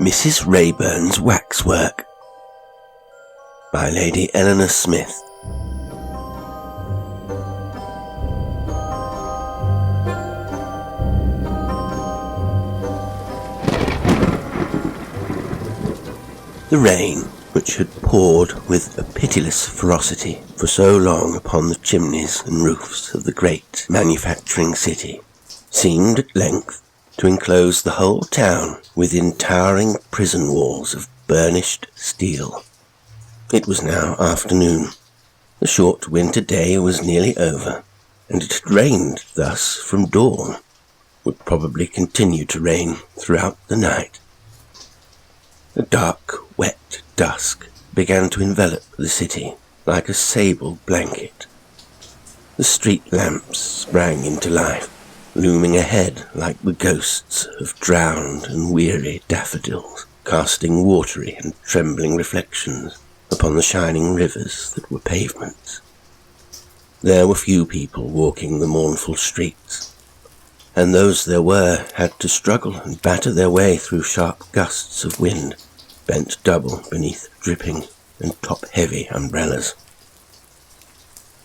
Mrs. Rayburn's Waxwork by Lady Eleanor Smith. The rain, which had poured with a pitiless ferocity for so long upon the chimneys and roofs of the great manufacturing city, seemed at length to enclose the whole town within towering prison walls of burnished steel. It was now afternoon. The short winter day was nearly over, and it had rained thus from dawn, would probably continue to rain throughout the night. A dark, wet dusk began to envelop the city like a sable blanket. The street lamps sprang into life, looming ahead like the ghosts of drowned and weary daffodils, casting watery and trembling reflections upon the shining rivers that were pavements. There were few people walking the mournful streets, and those there were had to struggle and batter their way through sharp gusts of wind, bent double beneath dripping and top-heavy umbrellas.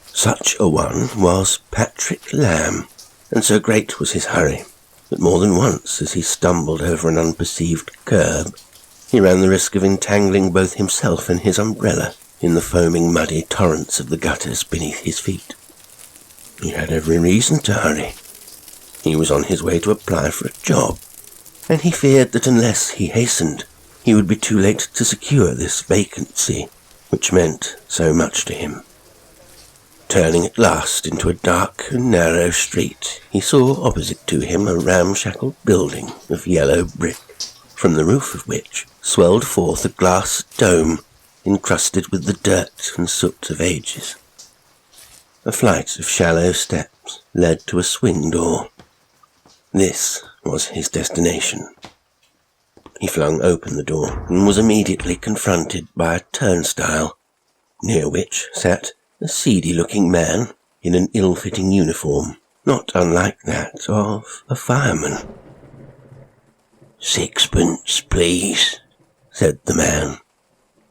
Such a one was Patrick Lamb, and so great was his hurry that more than once, as he stumbled over an unperceived curb, he ran the risk of entangling both himself and his umbrella in the foaming muddy torrents of the gutters beneath his feet. He had every reason to hurry. He was on his way to apply for a job, and he feared that unless he hastened, he would be too late to secure this vacancy, which meant so much to him. Turning at last into a dark and narrow street, he saw opposite to him a ramshackle building of yellow brick, from the roof of which swelled forth a glass dome encrusted with the dirt and soot of ages. A flight of shallow steps led to a swing door. This was his destination. He flung open the door and was immediately confronted by a turnstile, near which sat a seedy-looking man in an ill-fitting uniform, not unlike that of a fireman. "Sixpence, please," said the man,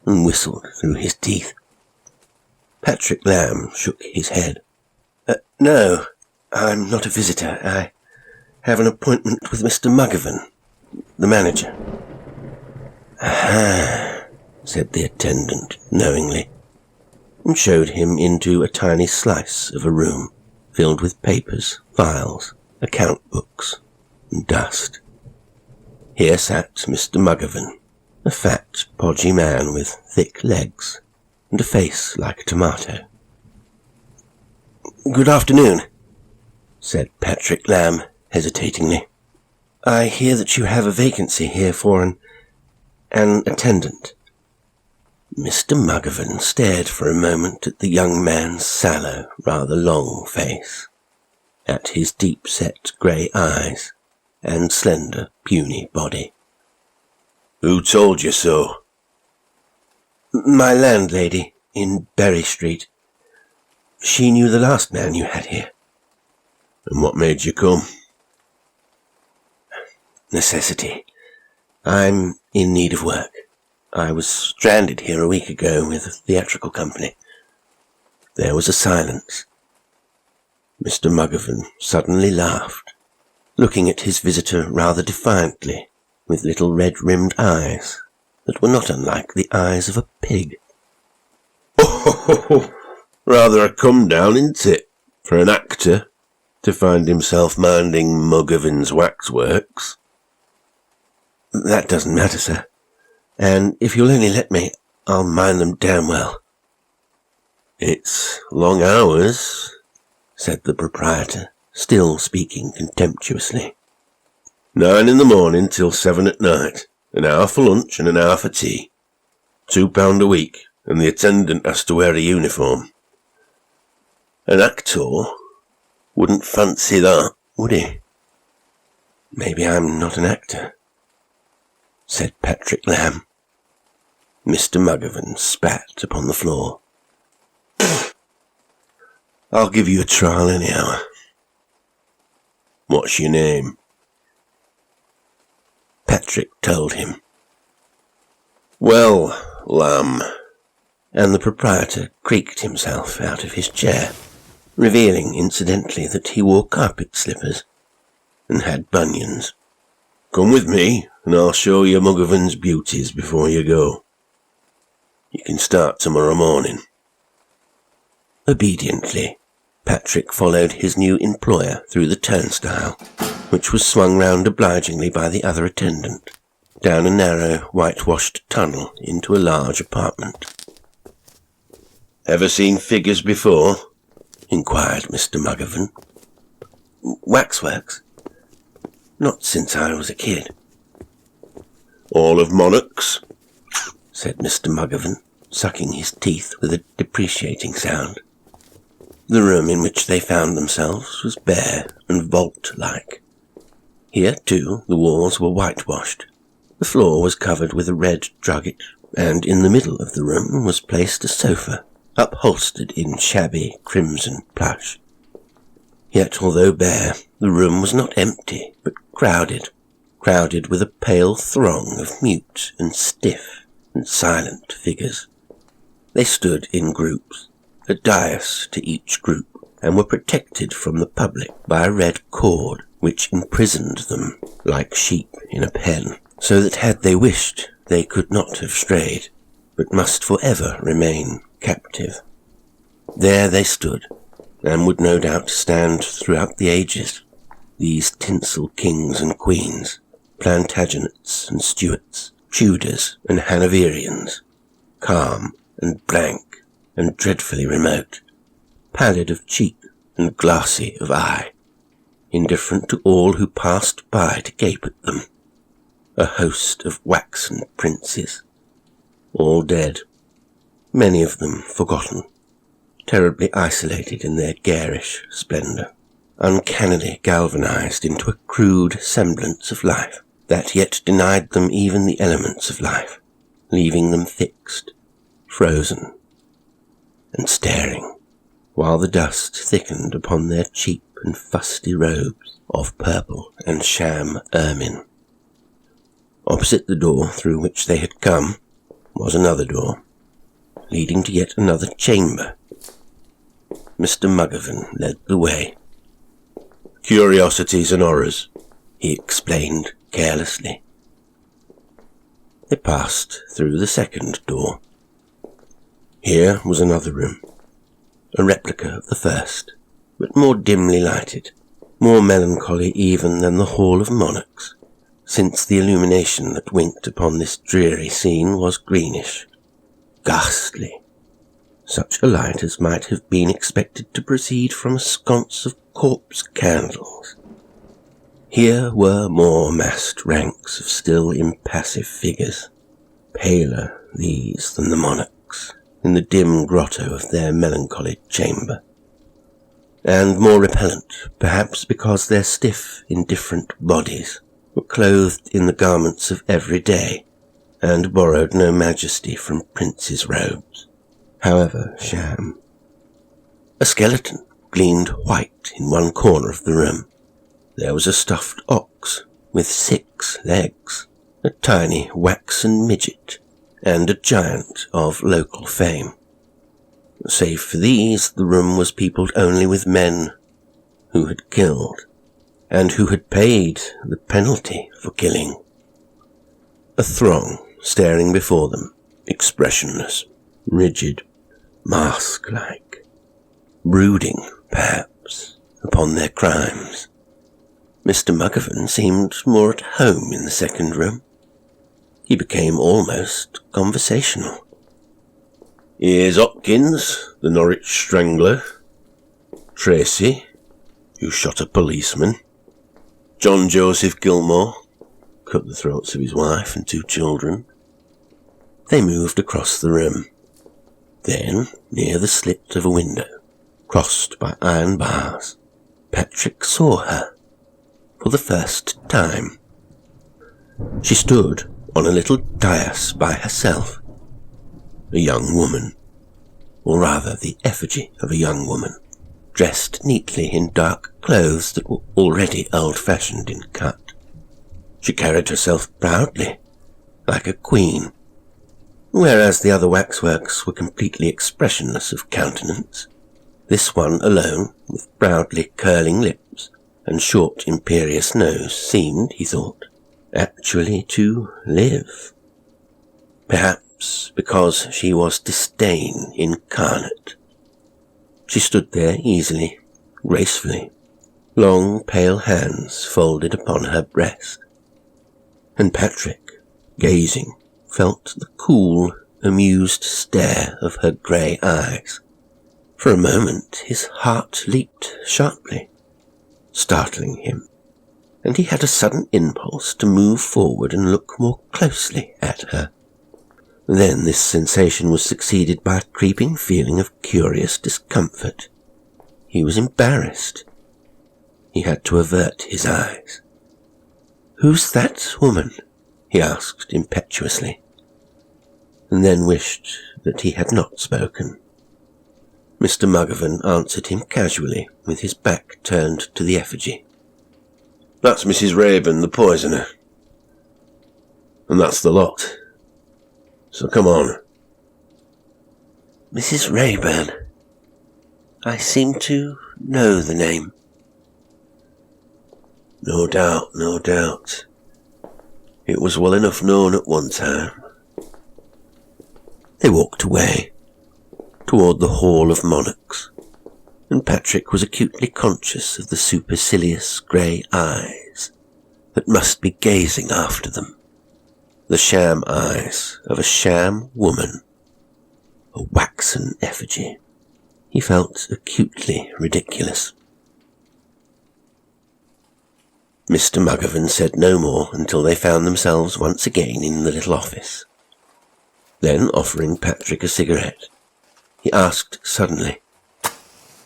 and whistled through his teeth. Patrick Lamb shook his head. No, I'm not a visitor. I have an appointment with Mr. Mugivan, the manager." "Aha," said the attendant knowingly, and showed him into a tiny slice of a room filled with papers, files, account books, and dust. Here sat Mr. Mugivan, a fat, podgy man with thick legs and a face like a tomato. "Good afternoon," said Patrick Lamb hesitatingly. "I hear that you have a vacancy here for an attendant." Mr. Mugivan stared for a moment at the young man's sallow, rather long face, at his deep-set grey eyes and slender, puny body. "Who told you so?" "My landlady in Berry Street. She knew the last man you had here." "And what made you come?" "Necessity. I'm in need of work. I was stranded here a week ago with a theatrical company." There was a silence. Mr. Mugivan suddenly laughed, looking at his visitor rather defiantly, with little red-rimmed eyes that were not unlike the eyes of a pig. "Oh, rather a come-down, isn't it, for an actor to find himself minding Mugivan's Waxworks?" "That doesn't matter, sir. And if you'll only let me, I'll mind them damn well." "It's long hours," said the proprietor, still speaking contemptuously. 9 in the morning till 7 at night, an hour for lunch and an hour for tea. £2 a week, and the attendant has to wear a uniform. An actor wouldn't fancy that, would he?" "Maybe I'm not an actor," said Patrick Lamb. Mr. Mugivan spat upon the floor. "I'll give you a trial anyhow." "What's your name?" Patrick told him, "Well, lamb," and the proprietor creaked himself out of his chair, revealing incidentally that he wore carpet slippers and had bunions. "come with me, and I'll show you Mugivan's beauties before you go. You can start tomorrow morning." Obediently, Patrick followed his new employer through the turnstile, which was swung round obligingly by the other attendant, down a narrow, whitewashed tunnel into a large apartment. "Ever seen figures before?" inquired Mr. Mugivan. "Waxworks? Not since I was a kid." "All of monarchs?" said Mr. Mugivan, sucking his teeth with a depreciating sound. The room in which they found themselves was bare and vault-like. Here, too, the walls were whitewashed. The floor was covered with a red drugget, and in the middle of the room was placed a sofa, upholstered in shabby crimson plush. Yet, although bare, the room was not empty, but crowded with a pale throng of mute and stiff and silent figures. They stood in groups, a dais to each group, and were protected from the public by a red cord which imprisoned them like sheep in a pen, so that had they wished they could not have strayed, but must forever remain captive. There they stood, and would no doubt stand throughout the ages, these tinsel kings and queens, Plantagenets and Stuarts, Tudors and Hanoverians, calm and blank and dreadfully remote, pallid of cheek and glassy of eye, indifferent to all who passed by to gape at them, a host of waxen princes, all dead, many of them forgotten, terribly isolated in their garish splendour, uncannily galvanized into a crude semblance of life that yet denied them even the elements of life, leaving them fixed, frozen, and staring, while the dust thickened upon their cheap and fusty robes of purple and sham ermine. Opposite the door through which they had come was another door, leading to yet another chamber. Mr. Mugivan led the way. "Curiosities and Horrors," he explained carelessly. They passed through the second door. Here was another room, a replica of the first, but more dimly lighted, more melancholy even than the Hall of Monarchs, since the illumination that winked upon this dreary scene was greenish, ghastly, such a light as might have been expected to proceed from a sconce of corpse candles. Here were more massed ranks of still impassive figures, paler these than the monarchs, in the dim grotto of their melancholy chamber, and more repellent, perhaps because their stiff, indifferent bodies were clothed in the garments of every day, and borrowed no majesty from princes' robes, however sham. A skeleton gleamed white in one corner of the room. There was a stuffed ox with 6 legs, a tiny waxen midget, and a giant of local fame. Save for these, the room was peopled only with men who had killed, and who had paid the penalty for killing. A throng staring before them, expressionless, rigid, mask-like, brooding, perhaps, upon their crimes. Mr. Mugivan seemed more at home in the second room. He became almost conversational. "Here's Hopkins, the Norwich strangler. Tracy, who shot a policeman. John Joseph Gilmore, cut the throats of his wife and 2 children. They moved across the room. Then, near the slit of a window, crossed by iron bars, Patrick saw her for the first time. She stood on a little dais by herself, a young woman, or rather the effigy of a young woman, dressed neatly in dark clothes that were already old-fashioned in cut. She carried herself proudly, like a queen, Whereas the other waxworks were completely expressionless of countenance, this one alone, with proudly curling lips and short imperious nose, seemed, he thought, actually to live. Perhaps because she was disdain incarnate. She stood there easily, gracefully, long pale hands folded upon her breast. And Patrick, gazing, felt the cool, amused stare of her grey eyes. For a moment his heart leaped sharply, startling him, and he had a sudden impulse to move forward and look more closely at her. Then this sensation was succeeded by a creeping feeling of curious discomfort. He was embarrassed. He had to avert his eyes. "Who's that woman?" he asked impetuously, and then wished that he had not spoken. Mr. Mugivan answered him casually, with his back turned to the effigy. "That's Mrs. Rayburn, the poisoner. And that's the lot. So come on." "Mrs. Rayburn. I seem to know the name." No doubt, no doubt. It was well enough known at one time." They walked away, toward the Hall of Monarchs, and Patrick was acutely conscious of the supercilious grey eyes that must be gazing after them. The sham eyes of a sham woman, a waxen effigy. He felt acutely ridiculous. Mr. Mugivan said no more until they found themselves once again in the little office. Then, offering Patrick a cigarette, he asked suddenly,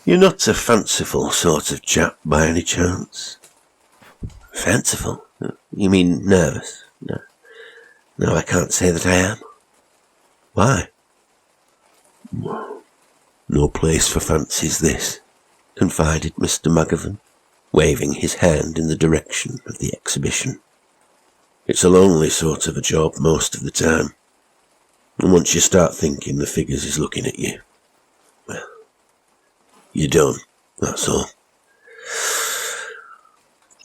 "You're not a fanciful sort of chap by any chance?" "Fanciful? You mean nervous? No, I can't say that I am." "Why?" "No place for fancies, this," confided Mr. Mugivan, waving his hand in the direction of the exhibition. "It's a lonely sort of a job most of the time, and once you start thinking the figures is looking at you, well, you're done, that's all.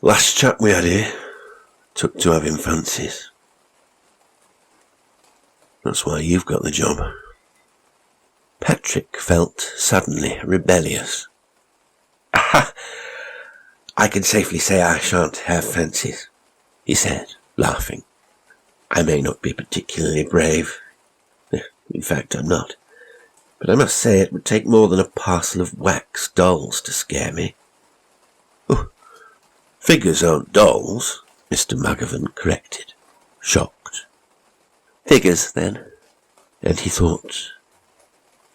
Last chap we had here took to having fancies. That's why you've got the job." Patrick felt suddenly rebellious. "Aha! I can safely say I shan't have fancies," he said, laughing. "I may not be particularly brave. In fact, I'm not. But I must say it would take more than a parcel of wax dolls to scare me." "Oh, figures aren't dolls," Mr. Mugivan corrected, shocked. "Figures, then." And he thought,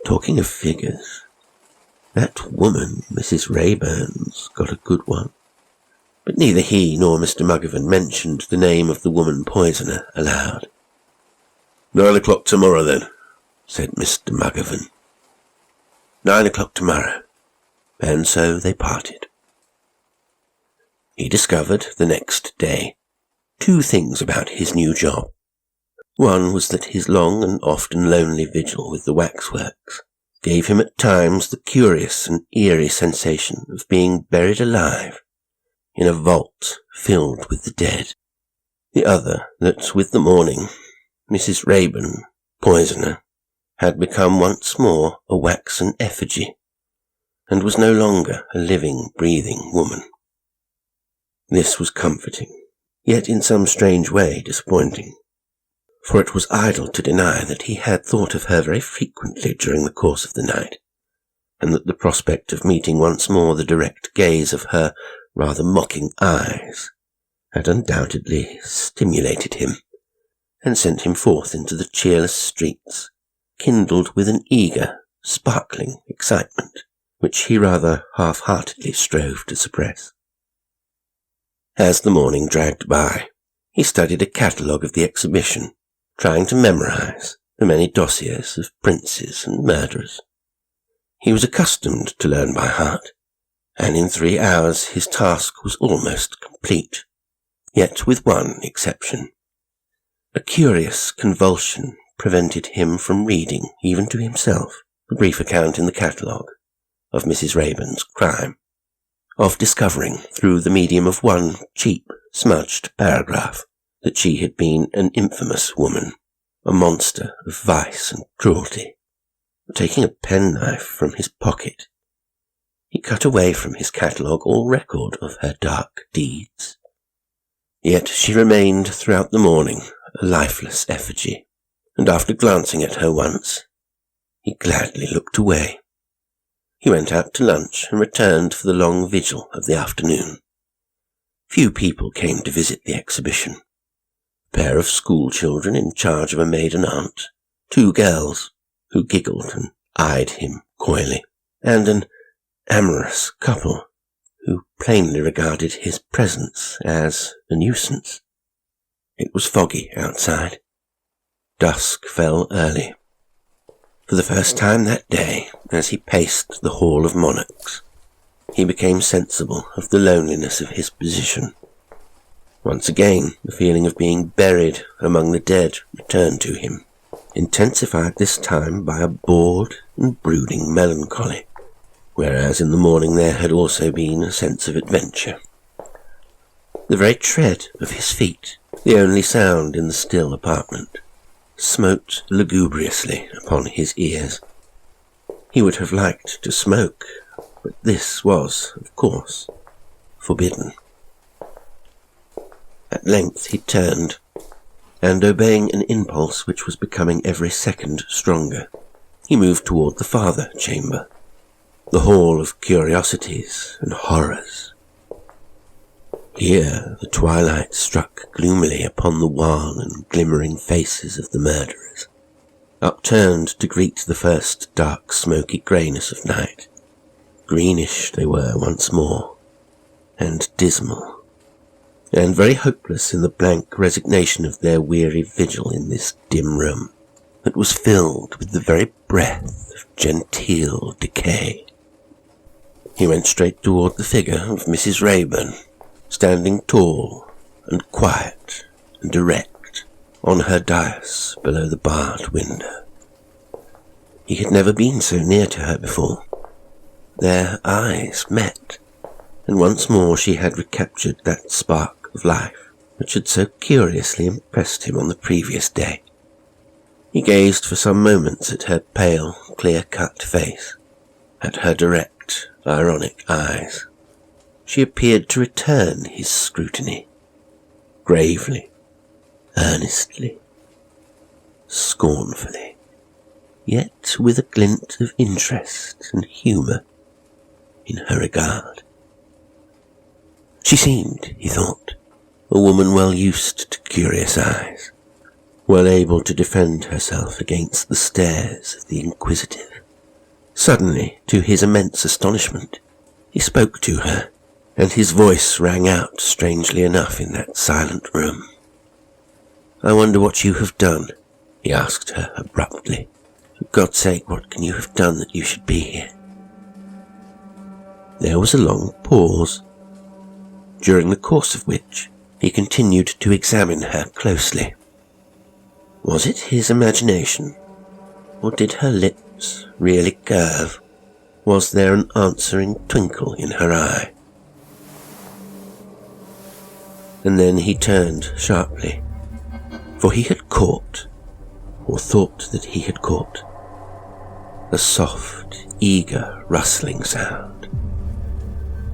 talking of figures, that woman, Mrs. Rayburn's, got a good one. But neither he nor Mr. Mugivan mentioned the name of the woman poisoner aloud. 9 o'clock tomorrow, then," said Mr. Mugivan. 9 o'clock tomorrow. And so they parted. He discovered the next day 2 things about his new job. One was that his long and often lonely vigil with the Waxworks gave him at times the curious and eerie sensation of being buried alive in a vault filled with the dead. The other, that with the morning, Mrs. Rayburn, poisoner, had become once more a waxen effigy, and was no longer a living, breathing woman. This was comforting, yet in some strange way disappointing, for it was idle to deny that he had thought of her very frequently during the course of the night, and that the prospect of meeting once more the direct gaze of her rather mocking eyes had undoubtedly stimulated him, and sent him forth into the cheerless streets, kindled with an eager, sparkling excitement, which he rather half-heartedly strove to suppress. As the morning dragged by, he studied a catalogue of the exhibition, trying to memorize the many dossiers of princes and murderers. He was accustomed to learn by heart, and in 3 hours his task was almost complete, yet with one exception. A curious convulsion prevented him from reading, even to himself, the brief account in the catalogue of Mrs. Rayburn's crime, of discovering, through the medium of one cheap, smudged paragraph, that she had been an infamous woman, a monster of vice and cruelty. Taking a penknife from his pocket, he cut away from his catalogue all record of her dark deeds. Yet she remained throughout the morning a lifeless effigy, and after glancing at her once, he gladly looked away. He went out to lunch and returned for the long vigil of the afternoon. Few people came to visit the exhibition. A pair of school children in charge of a maiden aunt, 2 girls who giggled and eyed him coyly, and an amorous couple who plainly regarded his presence as a nuisance. It was foggy outside. Dusk fell early. For the first time that day, as he paced the Hall of Monarchs, he became sensible of the loneliness of his position. Once again, the feeling of being buried among the dead returned to him, intensified this time by a bored and brooding melancholy, whereas in the morning there had also been a sense of adventure. The very tread of his feet, the only sound in the still apartment, smote lugubriously upon his ears. He would have liked to smoke, but this was, of course, forbidden. At length he turned, and obeying an impulse which was becoming every second stronger, he moved toward the farther chamber, the Hall of Curiosities and Horrors. Here the twilight struck gloomily upon the wan and glimmering faces of the murderers, upturned to greet the first dark smoky greyness of night. Greenish they were once more, and dismal, and very hopeless in the blank resignation of their weary vigil in this dim room that was filled with the very breath of genteel decay. He went straight toward the figure of Mrs. Rayburn, standing tall and quiet and erect on her dais below the barred window. He had never been so near to her before. Their eyes met, and once more she had recaptured that spark of life which had so curiously impressed him on the previous day. He gazed for some moments at her pale, clear-cut face, at her direct, ironic eyes. She appeared to return his scrutiny, gravely, earnestly, scornfully, yet with a glint of interest and humour in her regard. She seemed, he thought, a woman well used to curious eyes, well able to defend herself against the stares of the inquisitive. Suddenly, to his immense astonishment, he spoke to her, and his voice rang out strangely enough in that silent room. "I wonder what you have done," he asked her abruptly. "For God's sake, what can you have done that you should be here?" There was a long pause, during the course of which he continued to examine her closely. Was it his imagination, or did her lips really curve? Was there an answering twinkle in her eye? And then he turned sharply, for he had caught, or thought that he had caught, a soft, eager, rustling sound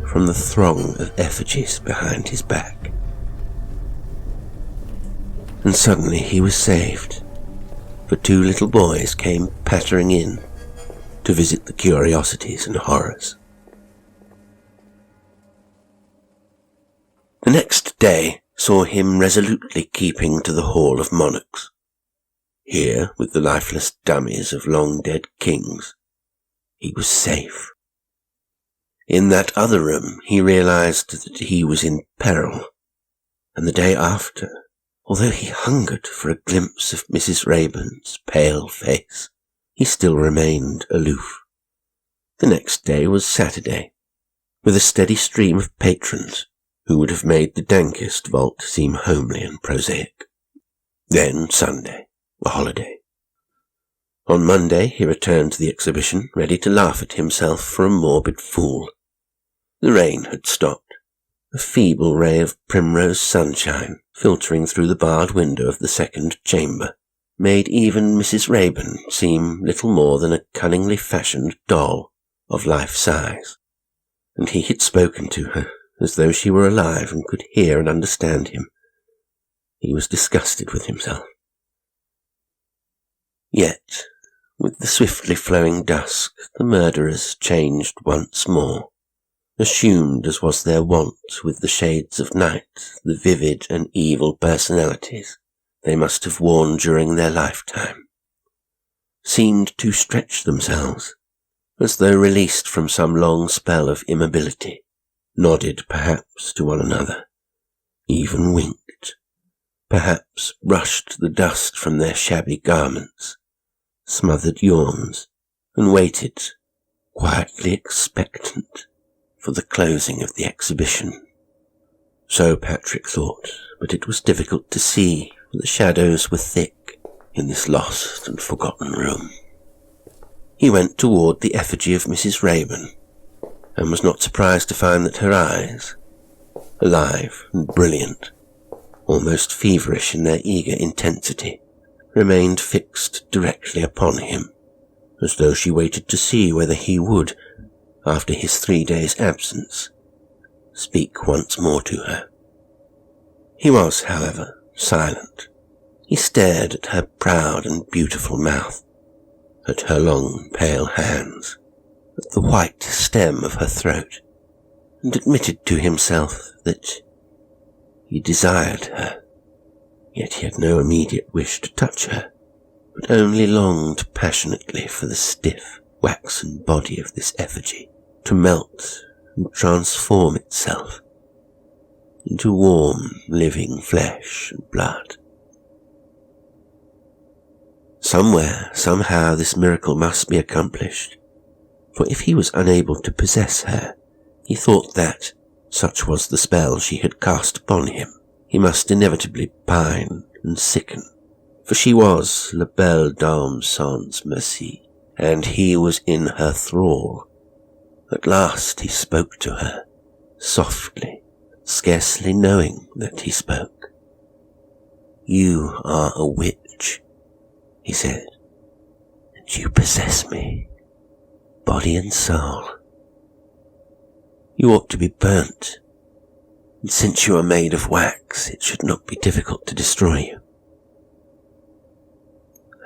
from the throng of effigies behind his back. And suddenly he was saved, for 2 little boys came pattering in to visit the Curiosities and Horrors. The next day saw him resolutely keeping to the Hall of Monarchs. Here, with the lifeless dummies of long-dead kings, he was safe. In that other room he realized that he was in peril, and the day after, although he hungered for a glimpse of Mrs. Rayburn's pale face, he still remained aloof. The next day was Saturday, with a steady stream of patrons who would have made the dankest vault seem homely and prosaic. Then Sunday, a holiday, On Monday he returned to the exhibition, ready to laugh at himself for a morbid fool. The rain had stopped. A feeble ray of primrose sunshine, filtering through the barred window of the second chamber, made even Mrs. Rayburn seem little more than a cunningly fashioned doll of life size, and he had spoken to her as though she were alive and could hear and understand him. He was disgusted with himself. Yet, with the swiftly flowing dusk, the murderers changed once more, assumed, as was their wont with the shades of night, the vivid and evil personalities they must have worn during their lifetime, seemed to stretch themselves, as though released from some long spell of immobility, nodded perhaps to one another, even winked, perhaps brushed the dust from their shabby garments, smothered yawns, and waited, quietly expectant, for the closing of the exhibition. So Patrick thought, but it was difficult to see, for the shadows were thick in this lost and forgotten room. He went toward the effigy of Mrs. Rayburn, and was not surprised to find that her eyes, alive and brilliant, almost feverish in their eager intensity, remained fixed directly upon him, as though she waited to see whether he would, after his 3 days' absence, speak once more to her. He was, however, silent. He stared at her proud and beautiful mouth, at her long pale hands, at the white stem of her throat, and admitted to himself that he desired her, yet he had no immediate wish to touch her, but only longed passionately for the stiff, waxen body of this effigy to melt and transform itself into warm, living flesh and blood. Somewhere, somehow, this miracle must be accomplished, for if he was unable to possess her, he thought that, such was the spell she had cast upon him, he must inevitably pine and sicken, for she was la belle dame sans merci, and he was in her thrall. At last he spoke to her, softly, scarcely knowing that he spoke. "You are a witch," he said, "and you possess me, body and soul. You ought to be burnt, and since you are made of wax, it should not be difficult to destroy you.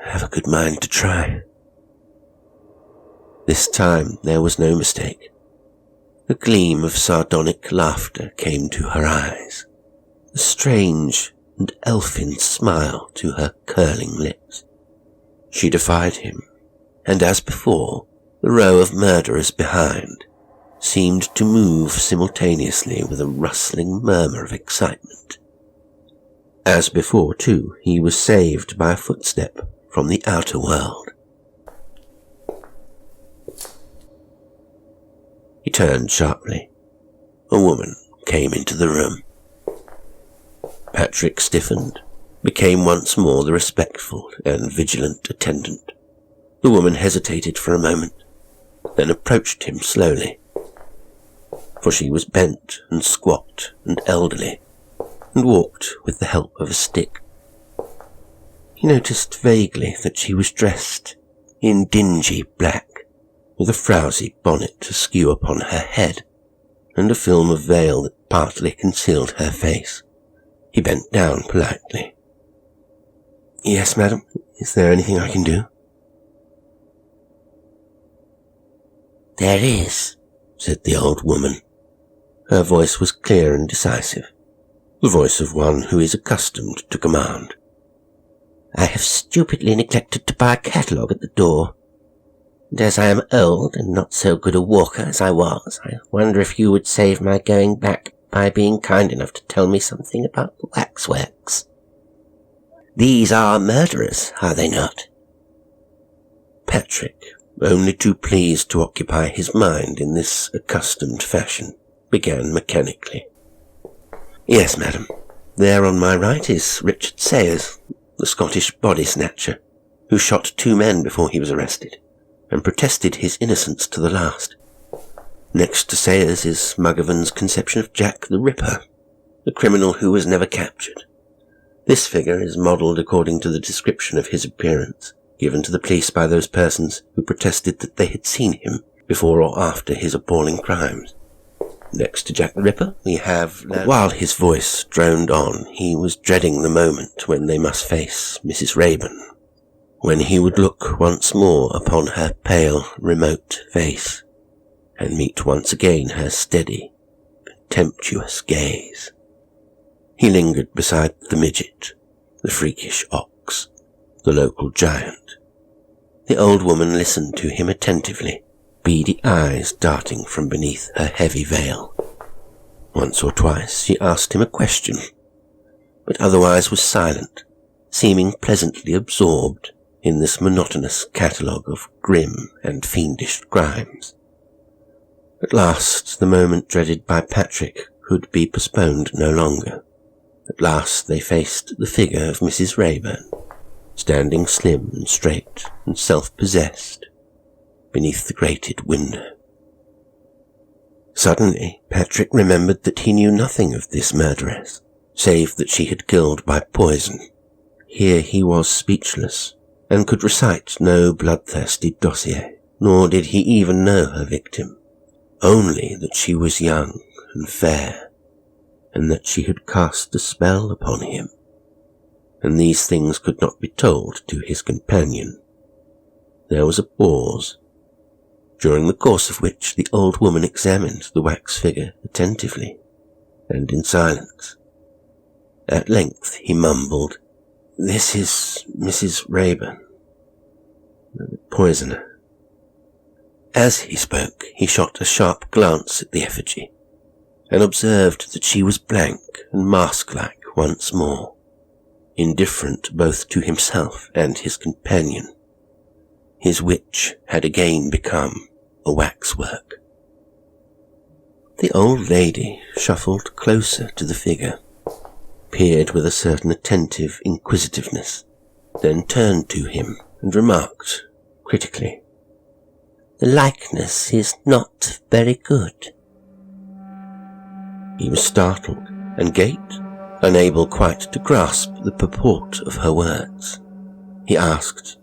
I have a good mind to try." This time there was no mistake. A gleam of sardonic laughter came to her eyes, a strange and elfin smile to her curling lips. She defied him, and as before, the row of murderers behind seemed to move simultaneously with a rustling murmur of excitement. As before, too, he was saved by a footstep from the outer world. He turned sharply. A woman came into the room. Patrick stiffened, became once more the respectful and vigilant attendant. The woman hesitated for a moment, then approached him slowly, for she was bent and squat and elderly, and walked with the help of a stick. He noticed vaguely that she was dressed in dingy black, with a frowsy bonnet askew upon her head, and a film of veil that partly concealed her face. He bent down politely. "Yes, madam, is there anything I can do?" "There is," said the old woman. Her voice was clear and decisive, the voice of one who is accustomed to command. "I have stupidly neglected to buy a catalogue at the door, and as I am old and not so good a walker as I was, I wonder if you would save my going back by being kind enough to tell me something about the Waxworks. These are murderers, are they not?" Patrick, only too pleased to occupy his mind in this accustomed fashion, began mechanically. "Yes, madam. There on my right is Richard Sayers, the Scottish body snatcher. who shot 2 men before he was arrested, and protested his innocence to the last. Next to Sayers is Mugivan's conception of Jack the Ripper, the criminal who was never captured. This figure is modelled according to the description of his appearance, given to the police by those persons who protested that they had seen him before or after his appalling crimes. Next to Jack the Ripper, we have... While his voice droned on, he was dreading the moment when they must face Mrs. Rayburn, when he would look once more upon her pale, remote face, and meet once again her steady, contemptuous gaze. He lingered beside the midget, the freakish ox, the local giant. The old woman listened to him attentively, beady eyes darting from beneath her heavy veil. Once or twice she asked him a question, but otherwise was silent, seeming pleasantly absorbed in this monotonous catalogue of grim and fiendish crimes. At last the moment dreaded by Patrick could be postponed no longer. At last they faced the figure of Mrs. Rayburn, standing slim and straight and self-possessed beneath the grated window. Suddenly Patrick remembered that he knew nothing of this murderess, save that she had killed by poison. Here he was speechless, and could recite no bloodthirsty dossier, nor did he even know her victim, only that she was young and fair, and that she had cast a spell upon him, and these things could not be told to his companion. There was a pause, during the course of which the old woman examined the wax figure attentively, and in silence. At length he mumbled, "This is Mrs. Rayburn, the poisoner." As he spoke, he shot a sharp glance at the effigy, and observed that she was blank and mask-like once more, indifferent both to himself and his companion. His witch had again become a waxwork. The old lady shuffled closer to the figure, peered with a certain attentive inquisitiveness, then turned to him and remarked critically, "The likeness is not very good." He was startled and gaped, unable quite to grasp the purport of her words. He asked,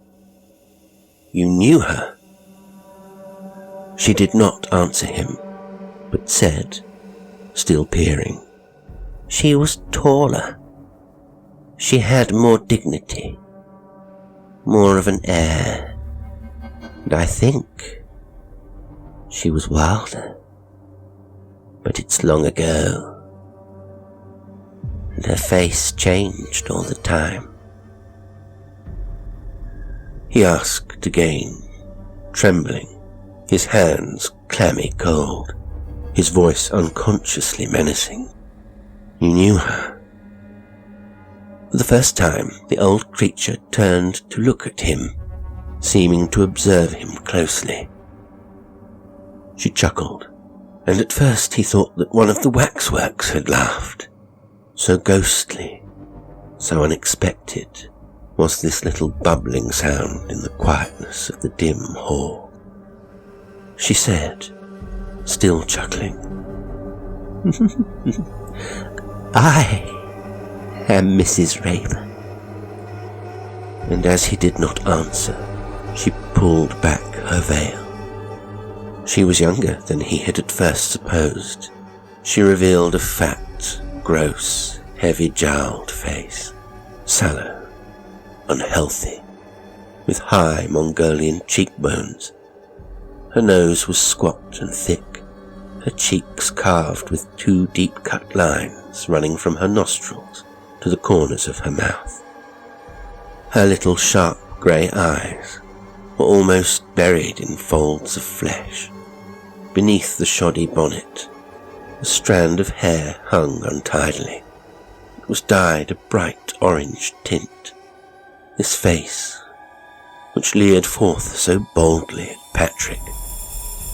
"You knew her?" She did not answer him, but said, still peering, "She was taller. She had more dignity, more of an air, and I think she was wilder. But it's long ago, and her face changed all the time." He asked again, trembling, his hands clammy cold, his voice unconsciously menacing. "You knew her?" For the first time, the old creature turned to look at him, seeming to observe him closely. She chuckled, and at first he thought that one of the Waxworks had laughed. So ghostly, so unexpected was this little bubbling sound in the quietness of the dim hall. She said, still chuckling, "I am Mrs. Rayburn." And as he did not answer, she pulled back her veil. She was younger than he had at first supposed. She revealed a fat, gross, heavy-jowled face, sallow, unhealthy, with high Mongolian cheekbones. Her nose was squat and thick, her cheeks carved with 2 deep-cut lines running from her nostrils to the corners of her mouth. Her little sharp grey eyes were almost buried in folds of flesh. Beneath the shoddy bonnet, a strand of hair hung untidily. It was dyed a bright orange tint. This face, which leered forth so boldly at Patrick,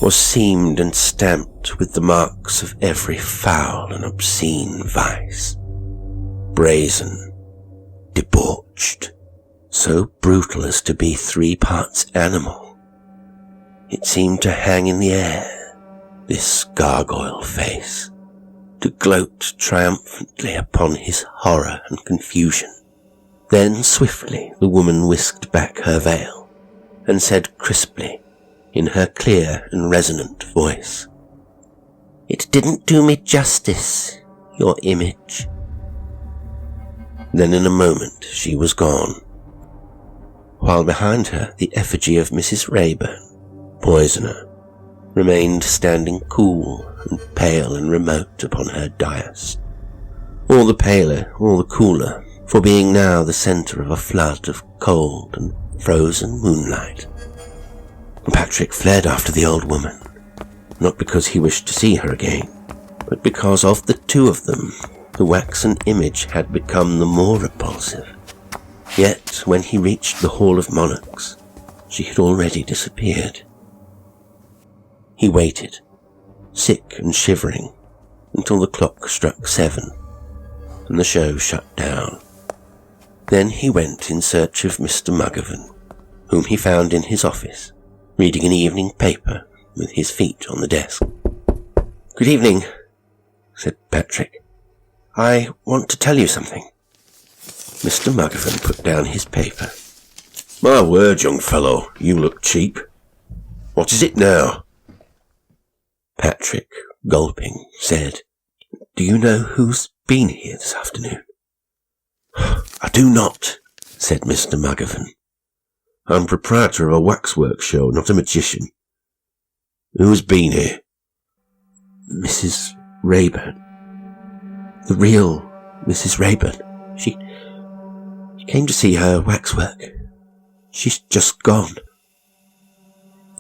was seamed and stamped with the marks of every foul and obscene vice. Brazen, debauched, so brutal as to be 3 parts animal. It seemed to hang in the air, this gargoyle face, to gloat triumphantly upon his horror and confusion. Then swiftly the woman whisked back her veil, and said crisply, in her clear and resonant voice, "It didn't do me justice, your image." Then in a moment she was gone, while behind her the effigy of Mrs. Rayburn, poisoner, remained standing cool and pale and remote upon her dais, all the paler, all the cooler, for being now the centre of a flood of cold and frozen moonlight. Patrick fled after the old woman, not because he wished to see her again, but because of the 2 of them, the waxen image had become the more repulsive. Yet, when he reached the Hall of Monarchs, she had already disappeared. He waited, sick and shivering, until the clock struck 7, and the show shut down. Then he went in search of Mr. Mugivan, whom he found in his office, reading an evening paper with his feet on the desk. "Good evening," said Patrick. "I want to tell you something." Mr. Mugivan put down his paper. My word, young fellow, you look cheap. What is it now? Patrick, gulping, said, "Do you know who's been here this afternoon?" I do not, said Mr. Mugivan. I'm proprietor of a waxwork show, not a magician. Who's been here? Mrs. Rayburn. The real Mrs. Rayburn. She came to see her waxwork. She's just gone.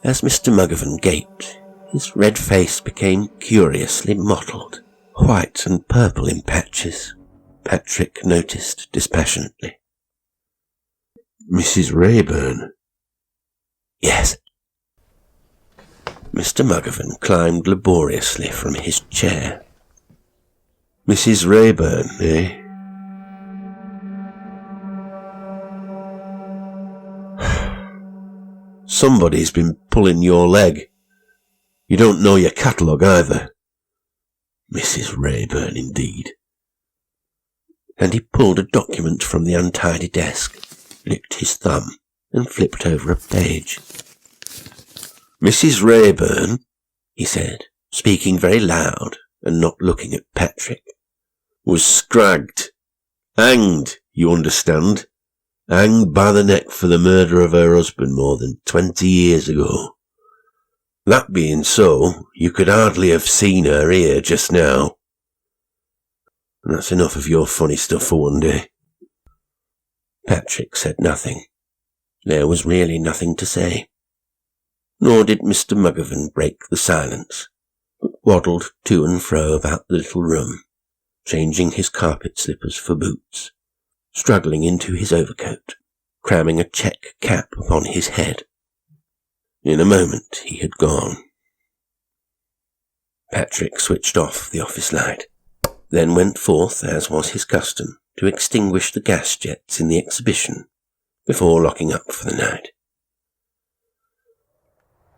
As Mr. Mugivan gaped, his red face became curiously mottled, white and purple in patches. Patrick noticed dispassionately. Mrs. Rayburn? Yes. Mr. Mugivan climbed laboriously from his chair. Mrs. Rayburn, eh? Somebody's been pulling your leg. You don't know your catalogue either. Mrs. Rayburn, indeed. And he pulled a document from the untidy desk, licked his thumb, and flipped over a page. Mrs. Rayburn, he said, speaking very loud and not looking at Patrick, was scragged. Hanged, you understand. Hanged by the neck for the murder of her husband more than 20 years ago. That being so, you could hardly have seen her here just now. And that's enough of your funny stuff for one day. Patrick said nothing. There was really nothing to say. Nor did Mr. Mugivan break the silence, but waddled to and fro about the little room, changing his carpet slippers for boots, struggling into his overcoat, cramming a check cap upon his head. In a moment he had gone. Patrick switched off the office light, then went forth, as was his custom, to extinguish the gas jets in the exhibition before locking up for the night.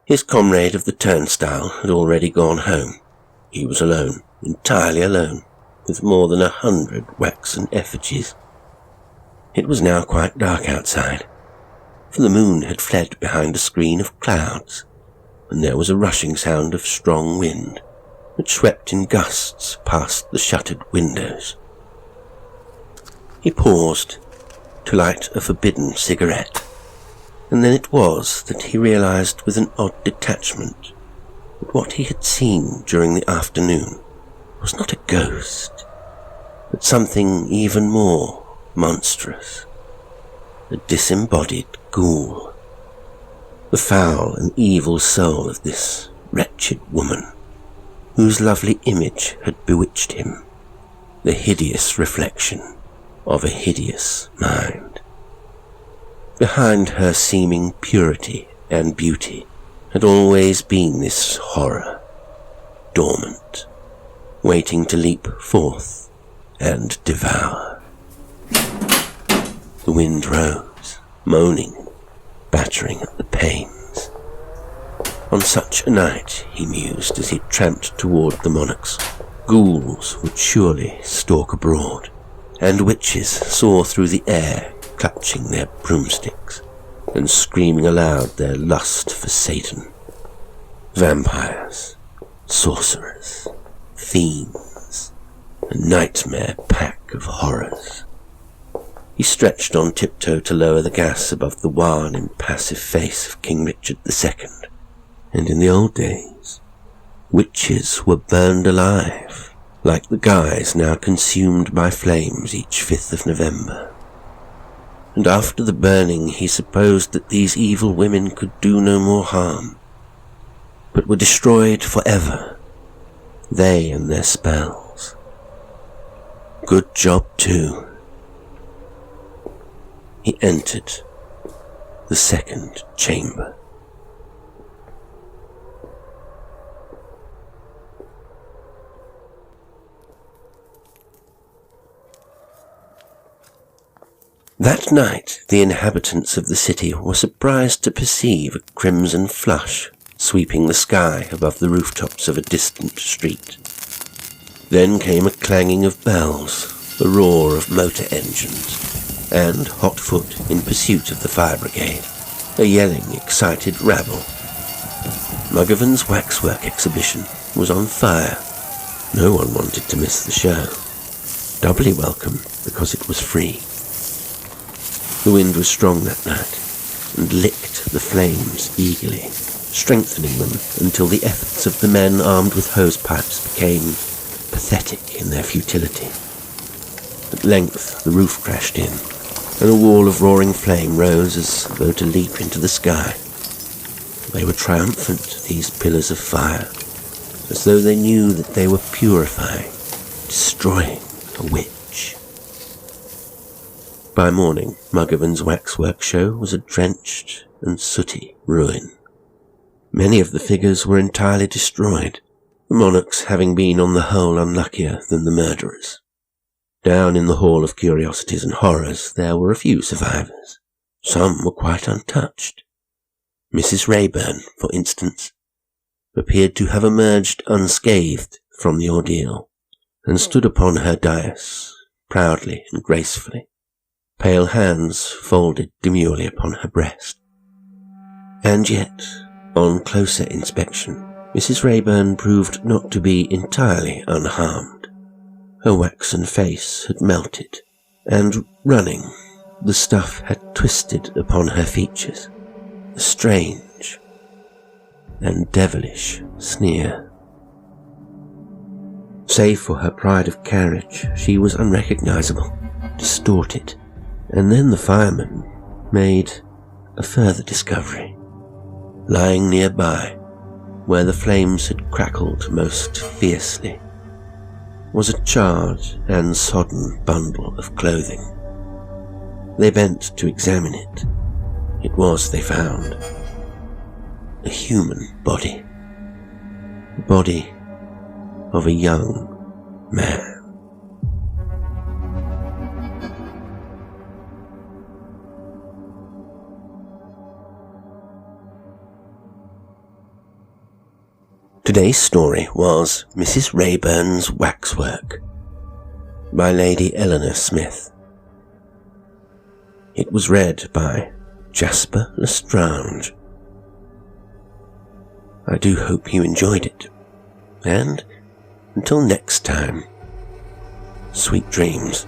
His comrade of the turnstile had already gone home. He was alone, entirely alone, with more than 100 waxen effigies. It was now quite dark outside, for the moon had fled behind a screen of clouds, and there was a rushing sound of strong wind that swept in gusts past the shuttered windows. He paused to light a forbidden cigarette, and then it was that he realized with an odd detachment that what he had seen during the afternoon was not a ghost, but something even more monstrous, a disembodied ghoul, the foul and evil soul of this wretched woman, whose lovely image had bewitched him, the hideous reflection of a hideous mind. Behind her seeming purity and beauty had always been this horror, dormant, waiting to leap forth and devour. The wind rose, moaning, battering at the panes. On such a night, he mused as he tramped toward the monarchs, ghouls would surely stalk abroad, and witches soar through the air, clutching their broomsticks and screaming aloud their lust for Satan. Vampires, sorcerers, fiends, a nightmare pack of horrors. He stretched on tiptoe to lower the gas above the wan, impassive face of King Richard II. And in the old days, witches were burned alive, like the guys now consumed by flames each 5th of November. And after the burning, he supposed that these evil women could do no more harm, but were destroyed forever, they and their spells. Good job, too. He entered the second chamber. That night, the inhabitants of the city were surprised to perceive a crimson flush sweeping the sky above the rooftops of a distant street. Then came a clanging of bells, a roar of motor engines, and, hot foot in pursuit of the fire brigade, a yelling, excited rabble. Mugivan's Waxwork exhibition was on fire. No one wanted to miss the show. Doubly welcome because it was free. The wind was strong that night, and licked the flames eagerly, strengthening them until the efforts of the men armed with hose-pipes became pathetic in their futility. At length the roof crashed in, and a wall of roaring flame rose as though to leap into the sky. They were triumphant, these pillars of fire, as though they knew that they were purifying, destroying a witch. By morning, Mugivan's Waxwork show was a drenched and sooty ruin. Many of the figures were entirely destroyed, the monarchs having been on the whole unluckier than the murderers. Down in the hall of Curiosities and Horrors there were a few survivors. Some were quite untouched. Mrs. Rayburn, for instance, appeared to have emerged unscathed from the ordeal, and stood upon her dais, proudly and gracefully, pale hands folded demurely upon her breast. And yet, on closer inspection, Mrs. Rayburn proved not to be entirely unharmed. Her waxen face had melted, and, running, the stuff had twisted upon her features, a strange and devilish sneer. Save for her pride of carriage, she was unrecognizable, distorted. And then the fireman made a further discovery. Lying nearby, where the flames had crackled most fiercely, was a charred and sodden bundle of clothing. They bent to examine it. It was, they found, a human body. The body of a young man. Today's story was Mrs. Rayburn's Waxwork by Lady Eleanor Smith. It was read by Jasper L'Estrange. I do hope you enjoyed it, and until next time, sweet dreams.